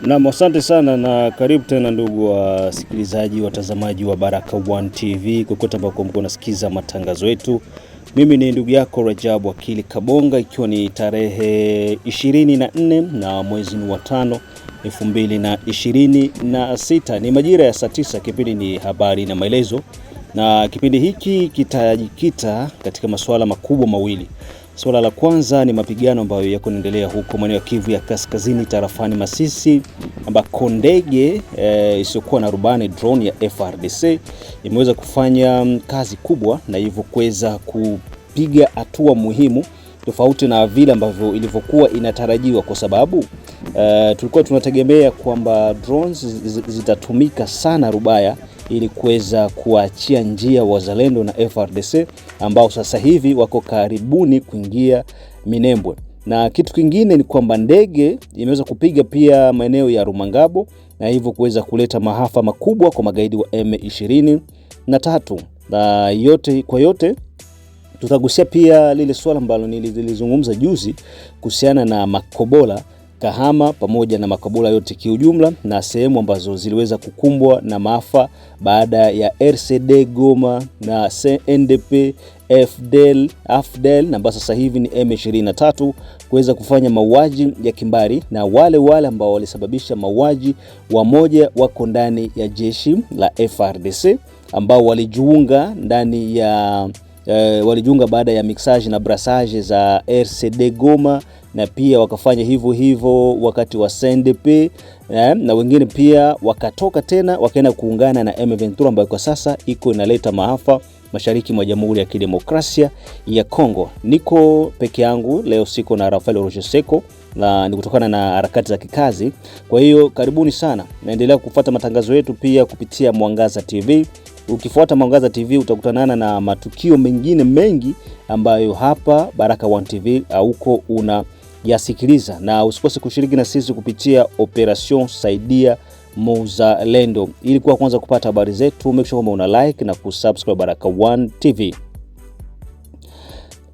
Na asante sana na karibu tena ndugu wasikilizaji watazamaji wa Baraka1 TV kokote ambako mko nasikiza matangazo yetu. Mimi ni ndugu yako Rajabu Wakili Kabonga, ikiwa ni tarehe 24 na mwezi wa 5 2026. Ni majira ya saa 9, kipindi ni habari na maelezo. Na kipindi hiki kitajikita katika masuala makubwa mawili. Swala la kwanza ni mapigano ambayo yako yanaendelea huko maeneo ya Kivu ya Kaskazini tarafani Masisi, ambako ndege isiyokuwa na rubani drone ya FARDC imeweza kufanya kazi kubwa na hivyo kuweza kupiga hatua muhimu tofauti na vile ambavyo ilivyokuwa inatarajiwa, kwa sababu tulikuwa tunategemea kwamba drones zitatumika sana Rubaya ili kuweza kuachia njia wazalendo na FARDC ambao sasa hivi wako karibuni kuingia Minembwe. Na kitu kingine ni kwamba ndege imeweza kupiga pia maeneo ya Rumangabo na hivyo kuweza kuleta maafa makubwa kwa magaidi wa M23. Na yote tutagusia pia lile swala ambalo nilizungumza juzi kuhusiana na Makobola, Kahama pamoja na Makobola yote kiujumla, na sehemu ambazo ziliweza kukumbwa na maafa baada ya RCD Goma na CNDP AFDL na basi sasa hivi ni M23 kuweza kufanya mauaji ya kimbari, na wale ambao walisababisha mauaji wamoja wako ndani ya jeshi la FARDC ambao walijiunga baada ya mixage na brassage za RCD Goma, na pia wakafanya hivyo wakati wa CNDP, na wengine pia wakatoka tena wakaenda kuungana na M23 ambayo kwa sasa iko inaleta maafa mashariki mwa Jamhuri ya Kidemokrasia ya Kongo. Niko peke yangu leo, siko na Rafael Rojeseko, na ni kutokana na harakati za kikazi. Kwa hiyo karibuni sana, naendelea kufuata matangazo yetu pia kupitia Mwangaza TV. Ukifuata Mwangaza TV utakutanana na matukio mengine mengi ambayo hapa Baraka1 TV huko unayasikiliza, na usikose kushiriki na sisi kupitia Operation Saidia Muzalendo ili kuwa kwanza kupata habari zetu. Make sure kwamba una like na kusubscribe Baraka1 TV.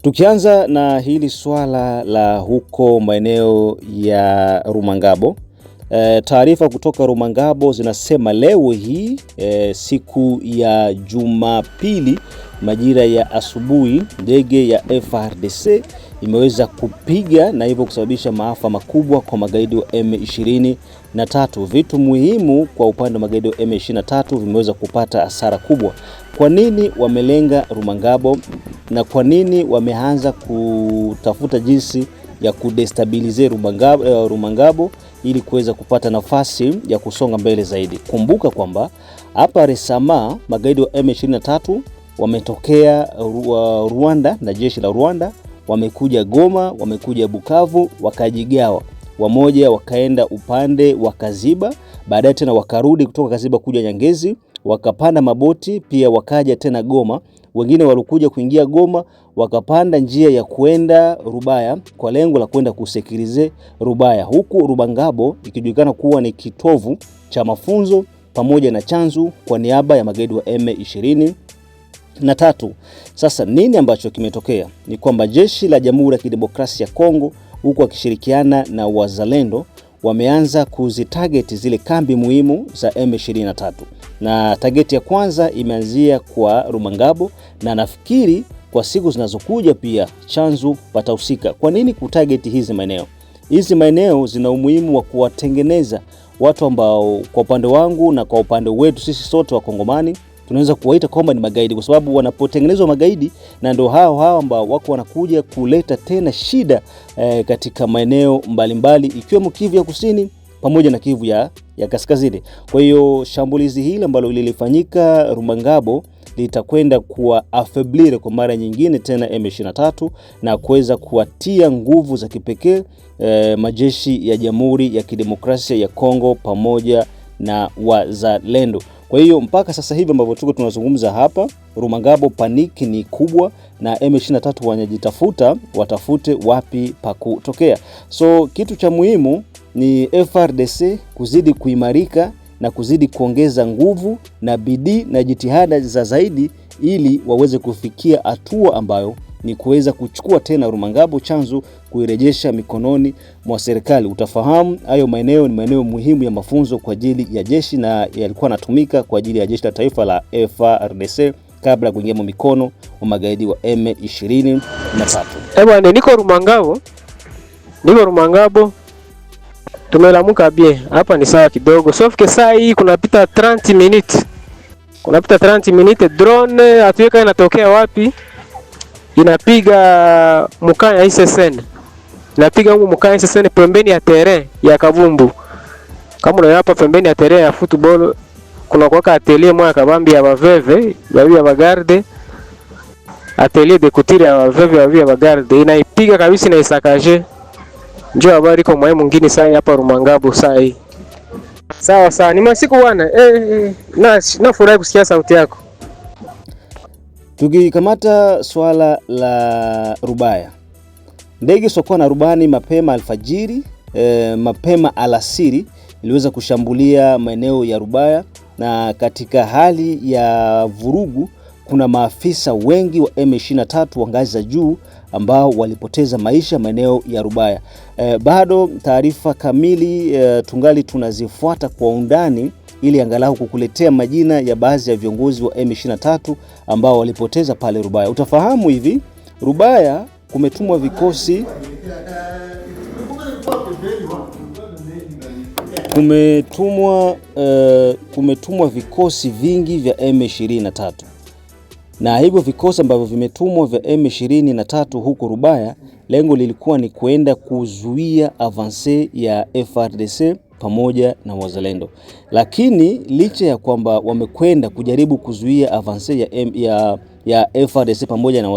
Tukianza na hili swala la huko maeneo ya Rumangabo. Taarifa kutoka Rumangabo zinasema leo hii siku ya Jumapili majira ya asubuhi ndege ya FARDC imeweza kupiga na hivyo kusababisha maafa makubwa kwa magaidi wa M23. Vitu muhimu kwa upande wa magaidi wa M23 vimeweza kupata hasara kubwa. Kwa nini wamelenga Rumangabo na kwa nini wameanza kutafuta jinsi ya kudestabilize Rumangabo ili kuweza kupata nafasi ya kusonga mbele zaidi? Kumbuka kwamba hapa resama magaidi wa M23 wametokea Rwanda na jeshi la Rwanda, wamekuja Goma, wamekuja Bukavu, wakajigawa. Wamoja wakaenda upande wa Kaziba, baadaye tena wakarudi kutoka Kaziba kuja Nyangezi, wakapanda maboti pia wakaja tena Goma. Wengine walikuja kuingia Goma wakapanda njia ya kwenda Rubaya kwa lengo la kwenda kusekirize Rubaya, huku Rumangabo ikijulikana kuwa ni kitovu cha mafunzo pamoja na chanzo kwa niaba ya magaidi wa M23. Sasa nini ambacho kimetokea ni kwamba jeshi la Jamhuri ya Kidemokrasia ya Kongo huko wakishirikiana na wazalendo wameanza kuzitarget zile kambi muhimu za M23, na target ya kwanza imeanzia kwa Rumangabo, na nafikiri kwa siku zinazokuja pia chanzo patahusika. Kwa nini kutarget hizi maeneo? Hizi maeneo zina umuhimu wa kuwatengeneza watu ambao kwa upande wangu na kwa upande wetu sisi sote wa Kongomani tunaweza kuwaita kwamba ni magaidi, kwa sababu wanapotengenezwa magaidi na ndio hao ambao wako wanakuja kuleta tena shida katika maeneo mbalimbali ikiwemo Kivu ya Kusini pamoja na Kivu ya Kaskazini. Kwa hiyo shambulizi hili ambalo lilifanyika Rumangabo litakwenda kuwa affaiblir kwa mara nyingine tena M23 na kuweza kuwatia nguvu za kipekee majeshi ya Jamhuri ya Kidemokrasia ya Kongo pamoja na wazalendo. Kwa hiyo mpaka sasa hivi ambavyo tuko tunazungumza hapa, Rumangabo paniki ni kubwa na M23 wanajitafuta watafute wapi pa kutokea. So kitu cha muhimu ni FARDC kuzidi kuimarika na kuzidi kuongeza nguvu na bidii na jitihada za zaidi ili waweze kufikia hatua ambayo ni kuweza kuchukua tena Rumangabo, chanzo kuirejesha mikononi mwa serikali. Utafahamu hayo maeneo ni maeneo muhimu ya mafunzo kwa ajili ya jeshi na yalikuwa yanatumika kwa ajili ya jeshi la taifa la FARDC kabla kuingia mikono wa magaidi wa M23. Bwana, niko Rumangabo. Tumelamuka bien. Hapa ni sawa kidogo. Sauf que saa hii kunapita 30 minutes. Drone atuweka inatokea wapi? Inapiga mukanya ISSN. Pembeni ya terrain ya Kabumbu. Kama unaona hapa pembeni ya terrain ya football kuna kwa atelier moja kabambi ya baveve, ya bagarde. Atelier de couture ya baveve ya bagarde inaipiga kabisa na isakaje. Njoo habari kwa mwae mwingine saa hapa Rumangabo saa hii. Sawa, ni masiku bwana. Na furahi kusikia sauti yako. Tukikamata swala la Rubaya. Ndege isokuwa na rubani mapema alfajiri, mapema alasiri iliweza kushambulia maeneo ya Rubaya, na katika hali ya vurugu kuna maafisa wengi wa M23 wa ngazi za juu ambao walipoteza maisha maeneo ya Rubaya. Bado taarifa kamili tungali tunazifuata kwa undani ili angalau kukuletea majina ya baadhi ya viongozi wa M23 ambao walipoteza pale Rubaya. Utafahamu hivi, Rubaya kumetumwa vikosi vingi vya M23. Na hivyo vikosi ambavyo vimetumwa vya M23 huko Rubaya, lengo lilikuwa ni kuenda kuzuia avance ya FARDC pamoja na wazalendo. Lakini licha ya kwamba wamekwenda kujaribu kuzuia avance ya FARDC pamoja na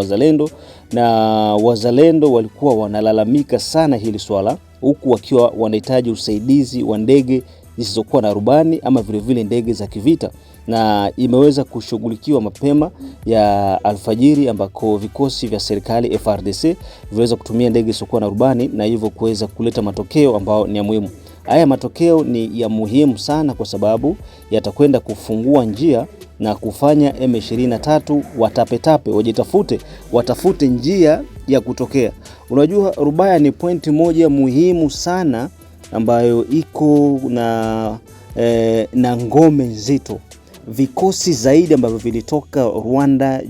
wazalendo walikuwa wanalalamika sana hili swala, huku wakiwa wanahitaji usaidizi wa ndege zisizokuwa na rubani ama vile ndege za kivita, na imeweza kushughulikiwa mapema ya alfajiri ambako vikosi vya serikali FARDC viweza kutumia ndege zisizokuwa na rubani na hivyo kuweza kuleta matokeo ambao ni ya muhimu. Haya matokeo ni ya muhimu sana kwa sababu yatakwenda kufungua njia na kufanya M23 watafute njia ya kutokea. Unajua Rubaya ni pointi moja muhimu sana ambayo iko na ngome nzito. Vikosi zaidi ambavyo vilitoka Rwanda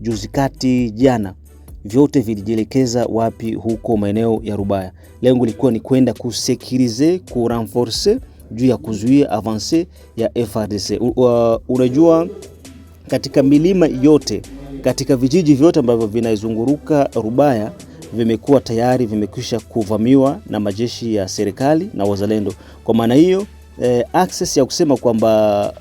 juzi kati jana, vyote vilijielekeza wapi? Huko maeneo ya Rubaya. Lengo lilikuwa ni kwenda kusekirize, kurenforce juu ya kuzuia avance ya FARDC. Unajua katika milima yote, katika vijiji vyote ambavyo vinaizunguruka Rubaya vimekuwa tayari vimekwisha kuvamiwa na majeshi ya serikali na wazalendo. Kwa maana hiyo access ya kusema kwamba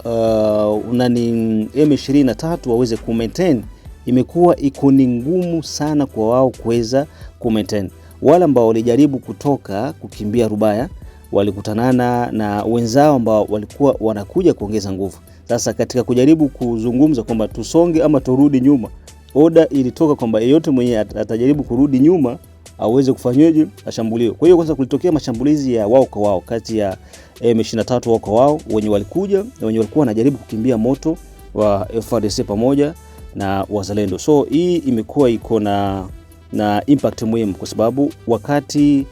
M23 waweze kumaintain imekuwa iko ni ngumu sana kwa wao kuweza kumaintain. Wale ambao walijaribu kukimbia Rubaya walikutanana na wenzao ambao walikuwa wanakuja kuongeza nguvu. Sasa katika kujaribu kuzungumza kwamba tusonge ama turudi nyuma, oda ilitoka kwamba yeyote mwenye atajaribu kurudi nyuma aweze kufanyweje, ashambuliwe. Kwa hiyo kwanza kulitokea mashambulizi ya wao kwa wao kati ya M23 wao kwa wao, wenye walikuja na wenye walikuwa wanajaribu kukimbia moto wa FARDC pamoja na wazalendo. So hii imekuwa iko na impact muhimu kwa sababu wakati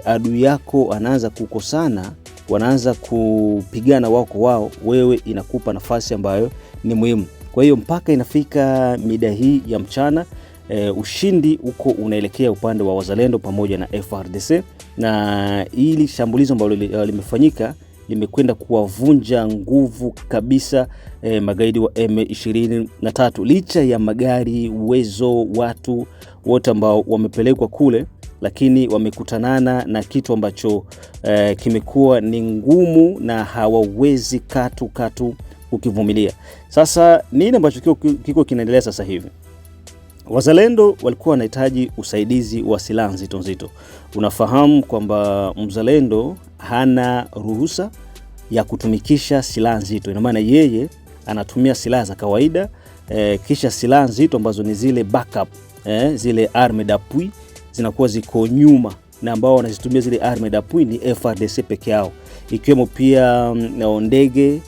adui yako anaanza kukosana, wanaanza kupigana wao kwa wao, wewe inakupa nafasi ambayo ni muhimu. Kwa hiyo mpaka inafika mida hii ya mchana, ushindi uko unaelekea upande wa wazalendo pamoja na FARDC, na hili shambulizo ambalo limefanyika limekwenda kuwavunja nguvu kabisa magaidi wa M23. Licha ya magari, uwezo, watu wote ambao wamepelekwa kule, lakini wamekutanana na kitu ambacho kimekuwa ni ngumu na hawawezi katu kukivumilia. Sasa nini ambacho kiko kinaendelea sasa hivi? Wazalendo walikuwa wanahitaji usaidizi wa silaha nzito. Unafahamu kwamba mzalendo hana ruhusa ya kutumikisha silaha nzito. Ina maana yeye anatumia silaha za kawaida, kisha silaha nzito ambazo ni zile backup, zile arme d'appui zinakuwa ziko nyuma, na ambao wanazitumia zile arme d'appui ni FARDC peke yao, ikiwemo pia ndege,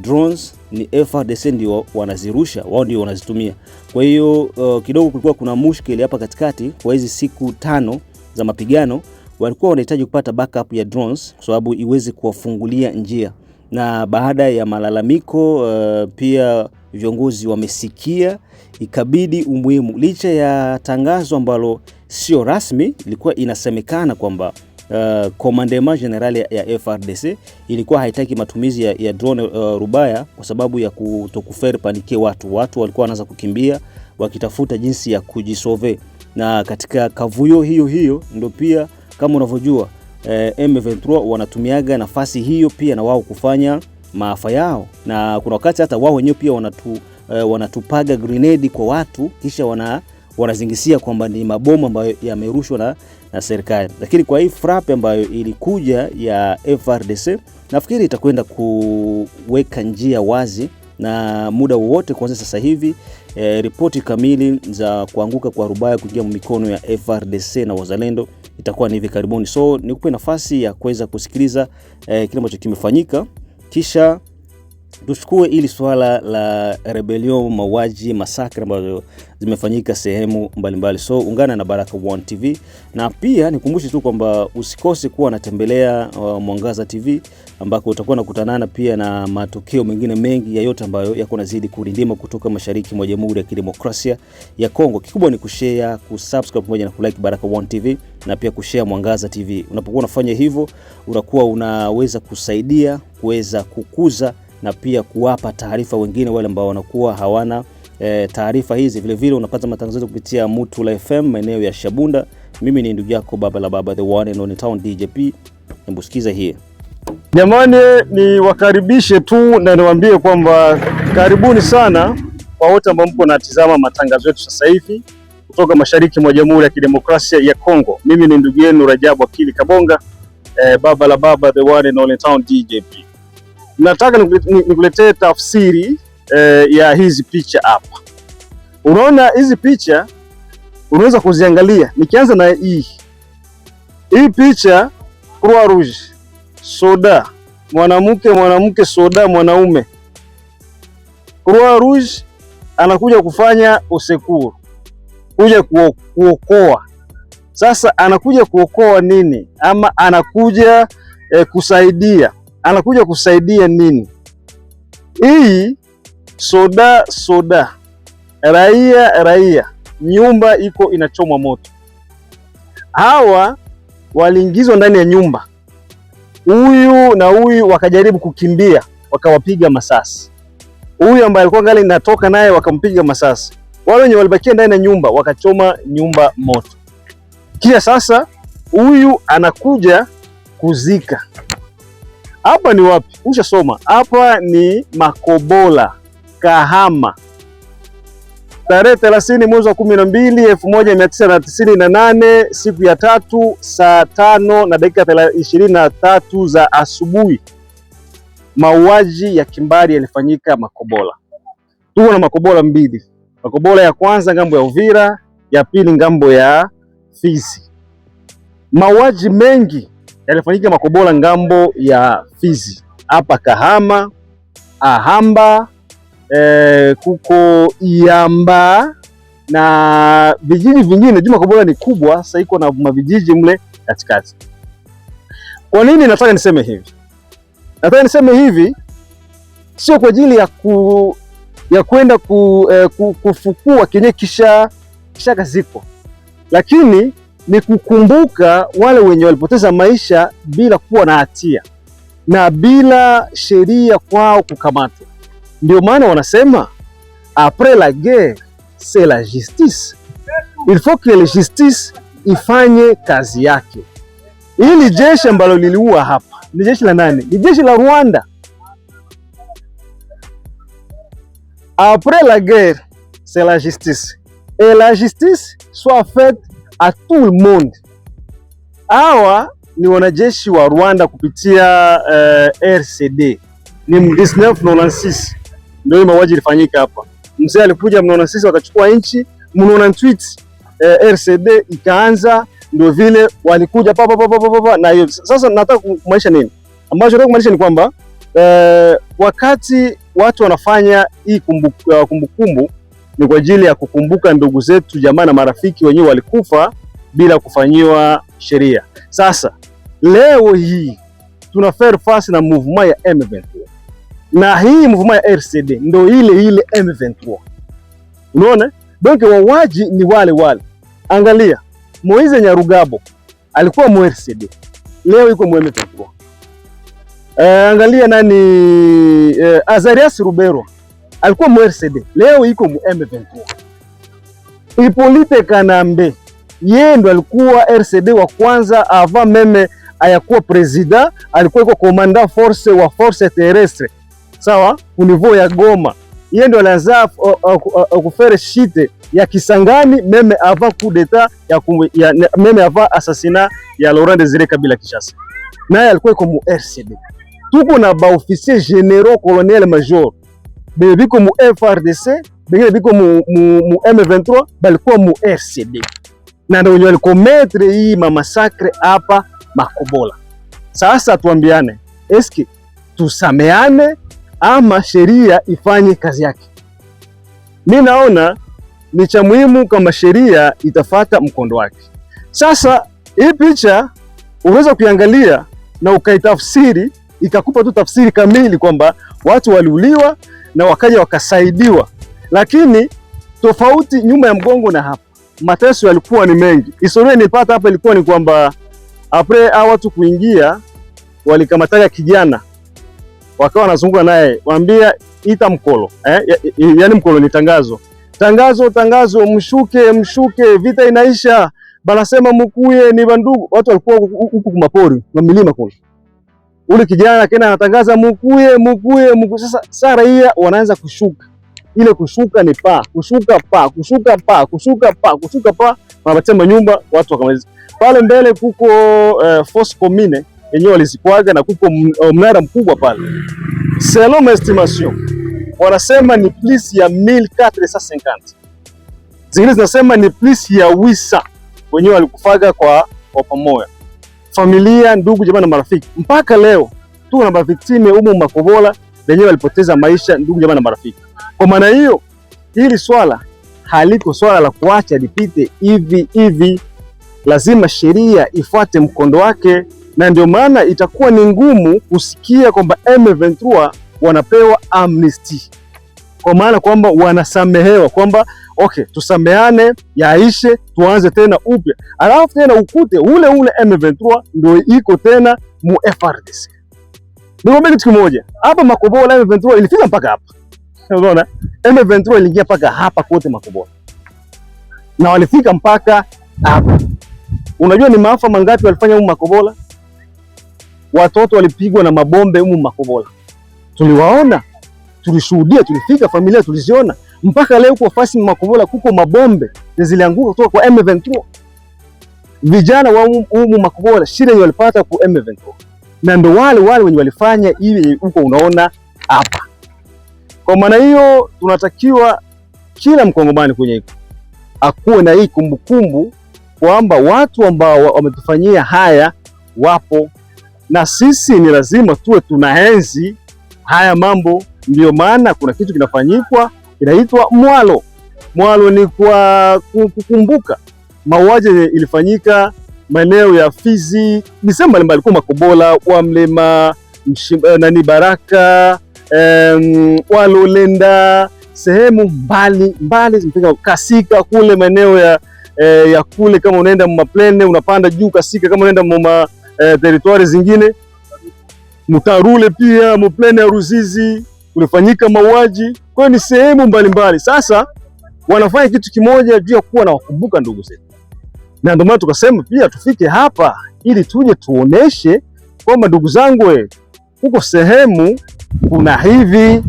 drones ni FARDC ndio wanazirusha, wao ndio wanazitumia. Kwa hiyo kidogo kulikuwa kuna mushkeli hapa katikati. Kwa hizi siku 5 za mapigano walikuwa wanahitaji kupata backup ya drones kwa sababu iweze kuwafungulia njia, na baada ya malalamiko pia viongozi wamesikia, ikabidi umuhimu, licha ya tangazo ambalo sio rasmi, ilikuwa inasemekana kwamba Commandement General ya FARDC ilikuwa haitaki matumizi ya drone rubaya kwa sababu ya kutokuferi panike watu walikuwa wanaanza kukimbia wakitafuta jinsi ya kujisove. Na katika kavuyo hiyo ndio pia kama unavyojua M23 wanatumiaga nafasi hiyo pia na wao kufanya maafa yao, na kuna wakati hata wao wenyewe pia wanatupaga grenade kwa watu kisha wanazingisia kwamba ni mabomu ambayo yamerushwa na serikali. Lakini kwa hii frappe ambayo ilikuja ya FARDC, nafikiri itakwenda kuweka njia wazi, na muda wowote kuanzia sasa hivi ripoti kamili za kuanguka kwa rubaya kuingia mikono ya FARDC na wazalendo itakuwa ni hivi karibuni. So nikupe nafasi ya kuweza kusikiliza kile ambacho kimefanyika, kisha tuchukue ili swala la rebellion, mauaji, masakra ambazo zimefanyika sehemu mbalimbali. So ungana na Baraka1 TV, na pia nikumbushe tu kwamba usikose kuwa unatembelea Mwangaza TV ambako utakuwa unakutanana pia na matokeo mengine mengi ya yote ambayo yako nazidi kurindima kutoka mashariki mwa Jamhuri ya Kidemokrasia ya Kongo. Kikubwa ni kushare, kusubscribe pamoja na kulike Baraka1 TV na pia kushare Mwangaza TV. Unapokuwa unafanya hivyo, unakuwa unaweza kusaidia kuweza kukuza na pia kuwapa taarifa wengine wale ambao wanakuwa hawana taarifa hizi. Vile vile unapata matangazo kupitia Mutula FM maeneo ya Shabunda. Mimi ni ndugu yako Baba la Baba, the one and only town DJP. Mbusikiza hii. Jamani, ni wakaribishe tu na niwaambie kwamba karibuni sana kwa wote ambao mko natizama matangazo yetu sasa hivi kutoka mashariki mwa Jamhuri ya Kidemokrasia ya Kongo. Mimi ni ndugu yenu Rajabu Akili Kabonga, Baba la Baba, the one and only town DJP. Nataka nikuletee tafsiri ya hizi picha hapa. Unaona hizi picha unaweza kuziangalia. Nikianza na hii picha, Croix Rouge, soda, mwanamke, soda, mwanaume. Croix Rouge anakuja kufanya usekuru, kuja kuokoa. Sasa anakuja kuokoa nini? Ama anakuja kusaidia. Anakuja kusaidia nini? Hii soda, raia, nyumba iko inachomwa moto. Hawa waliingizwa ndani ya nyumba, huyu na huyu wakajaribu kukimbia, wakawapiga masasi. Huyu ambaye alikuwa ngali natoka naye wakampiga masasi. Wale wenye walibakia ndani ya nyumba wakachoma nyumba moto. Kisha sasa huyu anakuja kuzika. Hapa ni wapi? Ushasoma. Hapa ni Makobola, Kahama. Tarehe 30 mwezi wa 12 1998, siku ya 3 saa 5 na dakika 23 za asubuhi. Mauaji ya kimbari yalifanyika Makobola. Tuko na Makobola mbili. Makobola ya kwanza ngambo ya Uvira, ya pili ngambo ya Fizi. Mauaji mengi yalifanyika Makobola ngambo ya Fizi. Hapa Kahama, Ahamba, kuko Iamba na vijiji vingine. Juma Makobola ni kubwa, sasa iko na mavijiji mle katikati. Kwa nini nataka niseme hivi? Nataka niseme hivi sio kwa ajili ya kwenda kufukua kenye kisha kaziko, lakini ni kukumbuka wale wenye walipoteza maisha bila kuwa na hatia na bila sheria kwao kukamatwa. Ndio maana wanasema après la guerre c'est la justice. Il faut que la justice ifanye kazi yake. Hili jeshi ambalo liliua hapa ni jeshi la nani? Ni jeshi la Rwanda. Après la guerre c'est la justice. Et la justice soit faite à tout le monde. Hawa ni wanajeshi wa Rwanda kupitia RCD. Ni 1996 ndio mauaji ilifanyika hapa. Mzee alikuja 1996 wakachukua nchi, 1998 RCD ikaanza, ndio vile walikuja na hiyo. Sasa nataka kumaanisha nini? Ambacho nataka kumaanisha ni kwamba wakati watu wanafanya hii kumbukumbu ni kwa ajili ya kukumbuka ndugu zetu, jamaa na marafiki wenyewe walikufa bila kufanyiwa sheria. Sasa leo hii tuna faire face na mouvement ya M23, na hii mouvement ya RCD ndio ile M23. Unaona, donc wawaji ni wale wale. Angalia, Moise Nyarugabo alikuwa mu RCD, leo yuko mu M23. Angalia nani, Azarias Ruberwa alikuwa mu RCD, leo yuko mu M23. Hippolyte Kanambe yeye ndo alikuwa RCD wa kwanza avant meme ayakuwa president, alikuwa yuko commandant force wa force terrestre, sawa, ku niveau ya Goma. Yeye ndo alianza kufere shite ya Kisangani meme avant coup d'etat ya meme avant assassinat ya Laurent Désiré Kabila Kinshasa. Naye alikuwa yuko mu RCD. Tuko na ba officier généraux colonel major biko mu FRDC, biko mu M23, balikuwa mu RCD na ndio walikometre hii mamasakre hapa Makobola. Sasa tuambiane, eski tusameane ama sheria ifanye kazi yake? Mimi naona ni cha muhimu kama sheria itafata mkondo wake. Sasa hii picha unaweza kuiangalia na ukaitafsiri ikakupa tu tafsiri kamili kwamba watu waliuliwa na wakaja wakasaidiwa, lakini tofauti nyuma ya mgongo na hapa mateso yalikuwa ni mengi. Historia nilipata hapa ilikuwa ni kwamba apre hao watu kuingia walikamataga kijana wakawa wanazunguka naye, waambia ita mkolo yani mkolo ni tangazo, mshuke, vita inaisha, banasema mkuye ni bandugu. Watu walikuwa huku kumapori na milima kule, ule kijana kena anatangaza mkuye. Sasa raia wanaanza kushuka, ile kushuka ni kushuka pa wanabatia nyumba, watu wakamaliza pale mbele. Kuko force commune yenyewe walizikwaga na kuko mnara mkubwa pale, selon estimation wanasema ni plus ya 1450, zingine zinasema ni plus ya 800 wenyewe walikufaga kwa pamoja, familia, ndugu, jamaa na marafiki. Mpaka leo tu na maviktime humu Makobola wenyewe walipoteza maisha, ndugu, jamaa na marafiki. Kwa maana hiyo hili swala haliko swala la kuacha lipite hivi, lazima sheria ifuate mkondo wake, na ndio maana itakuwa ni ngumu kusikia kwamba M23 wanapewa amnesty, kwa maana kwamba wanasamehewa, kwamba okay, tusameane yaishe, tuanze tena upya, alafu tena ukute ule M23 ndio iko tena mu FRDC. Ndio kitu kimoja hapa Makobola, M23 ilifika mpaka hapa. Unaona, M23 iliingia mpaka hapa kote Makobola na walifika mpaka hapa. Unajua ni maafa mangapi walifanya huko Makobola? Watoto walipigwa na mabombe huko Makobola, tuliwaona, tulishuhudia, tulifika, familia tuliziona. Mpaka leo kwa fasi Makobola kuko mabombe zilianguka kutoka kwa M23. Vijana wa huko Makobola shida walipata kwa M23, na ndo wale wenye walifanya hivi huko unaona hapa. Kwa maana hiyo tunatakiwa kila Mkongomani kwenye hiko akuwe na hii kumbukumbu kwamba watu ambao wametufanyia haya wapo, na sisi ni lazima tuwe tunaenzi haya mambo. Ndio maana kuna kitu kinafanyikwa inaitwa mwalo. Mwalo ni kwa kukumbuka mauaji ilifanyika maeneo ya Fizi, nisema mbalimbali kwa Makobola, wa Mlema, Baraka, Walolenda, sehemu mbali mpaka Kasika kule maeneo ya kule. Kama unaenda Maplene unapanda juu Kasika, kama unaenda mwa territoire zingine Mutarule, pia Maplene ya Ruzizi kulifanyika mauaji. Kwa hiyo ni sehemu mbalimbali. Sasa wanafanya kitu kimoja juu ya kuwa na wakumbuka ndugu zetu, na ndio maana tukasema pia tufike hapa ili tuje tuoneshe kwamba ndugu zangu, huko sehemu kuna hivi.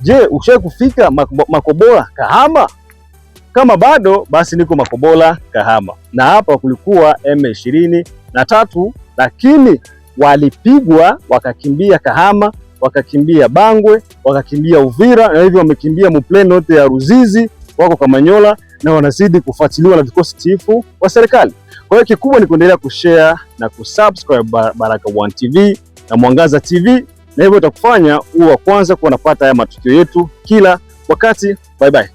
Je, ushawahi kufika Makobola Kahama? Kama bado, basi niko Makobola Kahama, na hapa kulikuwa M23, lakini walipigwa wakakimbia Kahama, wakakimbia Bangwe, wakakimbia Uvira, na hivyo wamekimbia Muplene yote ya Ruzizi, wako Kamanyola na wanazidi kufuatiliwa na vikosi tifu wa serikali. Kwa hiyo kikubwa ni kuendelea kushare na kusubscribe Baraka1 TV na Mwangaza TV na hivyo itakufanya uwe wa kwanza kuwa unapata haya matukio yetu kila wakati. Bye bye.